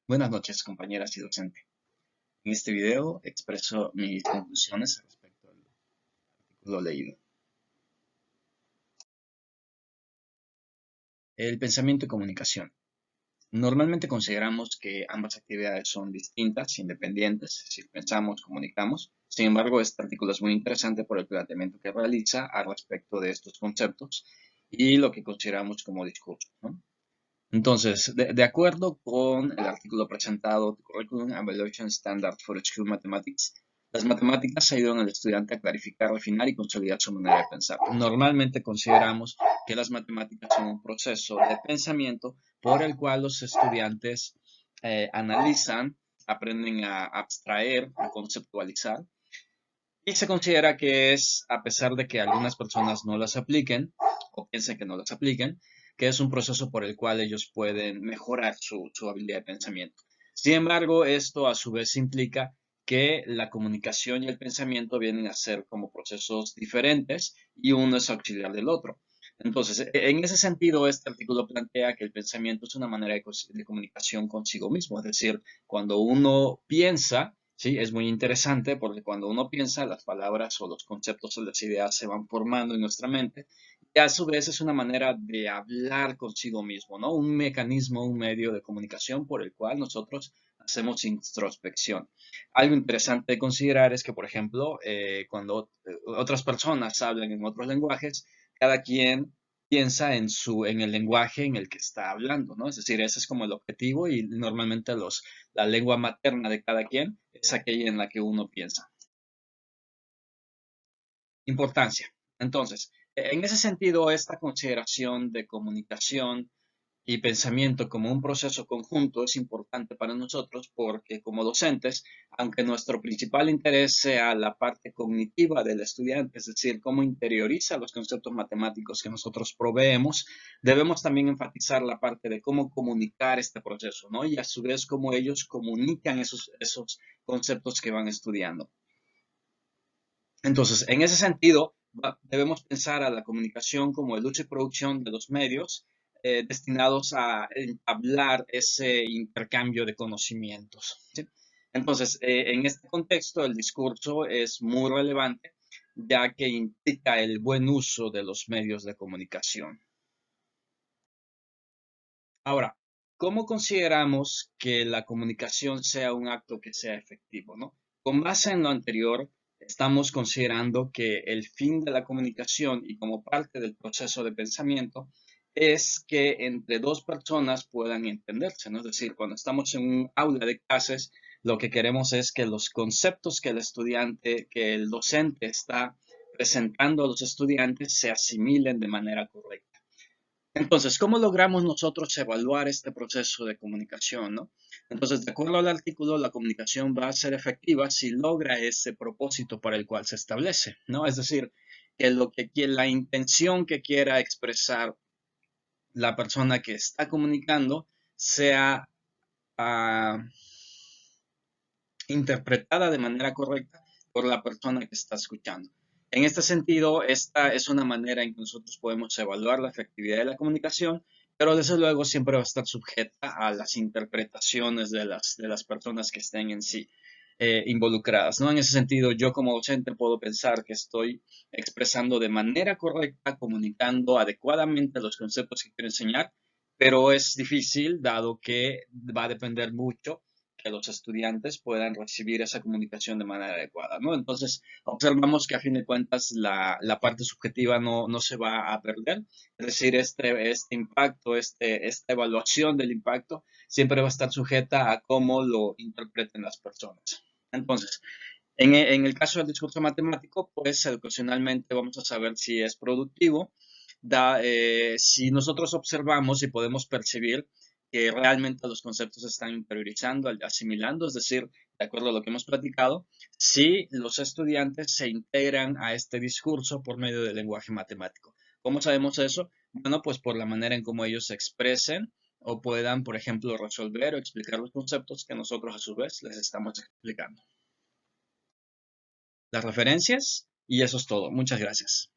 Buenas noches, compañeras y docente. En este video expreso mis conclusiones respecto al artículo leído. El pensamiento y comunicación. Normalmente consideramos que ambas actividades son distintas, independientes, si pensamos, comunicamos. Sin embargo, este artículo es muy interesante por el planteamiento que realiza al respecto de estos conceptos y lo que consideramos como discurso, ¿no? Entonces, de acuerdo con el artículo presentado, The Curriculum Evaluation Standard for School Mathematics, las matemáticas ayudan al estudiante a clarificar, refinar y consolidar su manera de pensar. Normalmente consideramos que las matemáticas son un proceso de pensamiento por el cual los estudiantes analizan, aprenden a abstraer, a conceptualizar, y se considera que es, a pesar de que algunas personas no las apliquen o piensen que no las apliquen, que es un proceso por el cual ellos pueden mejorar su habilidad de pensamiento. Sin embargo, esto a su vez implica que la comunicación y el pensamiento vienen a ser como procesos diferentes y uno es auxiliar del otro. Entonces, en ese sentido, este artículo plantea que el pensamiento es una manera de comunicación consigo mismo, es decir, cuando uno piensa, sí, es muy interesante porque cuando uno piensa, las palabras o los conceptos o las ideas se van formando en nuestra mente y a su vez es una manera de hablar consigo mismo, ¿no? Un mecanismo, un medio de comunicación por el cual nosotros hacemos introspección. Algo interesante de considerar es que, por ejemplo, cuando otras personas hablan en otros lenguajes, cada quien piensa en el lenguaje en el que está hablando, ¿no? Es decir, ese es como el objetivo y normalmente la lengua materna de cada quien es aquella en la que uno piensa. Importancia. Entonces, en ese sentido, esta consideración de comunicación y pensamiento como un proceso conjunto es importante para nosotros porque como docentes, aunque nuestro principal interés sea la parte cognitiva del estudiante, es decir, cómo interioriza los conceptos matemáticos que nosotros proveemos, debemos también enfatizar la parte de cómo comunicar este proceso, ¿no? Y a su vez cómo ellos comunican esos conceptos que van estudiando. Entonces, en ese sentido, debemos pensar a la comunicación como el uso y producción de los medios destinados a entablar ese intercambio de conocimientos, ¿sí? Entonces, en este contexto, el discurso es muy relevante, ya que implica el buen uso de los medios de comunicación. Ahora, ¿cómo consideramos que la comunicación sea un acto que sea efectivo, ¿no? Con base en lo anterior, estamos considerando que el fin de la comunicación y como parte del proceso de pensamiento es que entre dos personas puedan entenderse, ¿no? Es decir, cuando estamos en un aula de clases, lo que queremos es que los conceptos que el estudiante, que el docente está presentando a los estudiantes se asimilen de manera correcta. Entonces, ¿cómo logramos nosotros evaluar este proceso de comunicación, no? Entonces, de acuerdo al artículo, la comunicación va a ser efectiva si logra ese propósito para el cual se establece, ¿no? Es decir, que la intención que quiera expresar la persona que está comunicando sea ah, interpretada de manera correcta por la persona que está escuchando. En este sentido, esta es una manera en que nosotros podemos evaluar la efectividad de la comunicación, pero desde luego siempre va a estar sujeta a las interpretaciones de las personas que estén en sí involucradas, ¿no? En ese sentido, yo como docente puedo pensar que estoy expresando de manera correcta, comunicando adecuadamente los conceptos que quiero enseñar, pero es difícil dado que va a depender mucho que los estudiantes puedan recibir esa comunicación de manera adecuada, ¿no? Entonces, observamos que a fin de cuentas la parte subjetiva no se va a perder, es decir, este impacto, esta evaluación del impacto siempre va a estar sujeta a cómo lo interpreten las personas. Entonces, en el caso del discurso matemático, pues educacionalmente vamos a saber si es productivo, si nosotros observamos y podemos percibir que realmente los conceptos se están interiorizando, asimilando, es decir, de acuerdo a lo que hemos platicado, si los estudiantes se integran a este discurso por medio del lenguaje matemático. ¿Cómo sabemos eso? Bueno, pues por la manera en cómo ellos se expresen o puedan, por ejemplo, resolver o explicar los conceptos que nosotros a su vez les estamos explicando. Las referencias y eso es todo. Muchas gracias.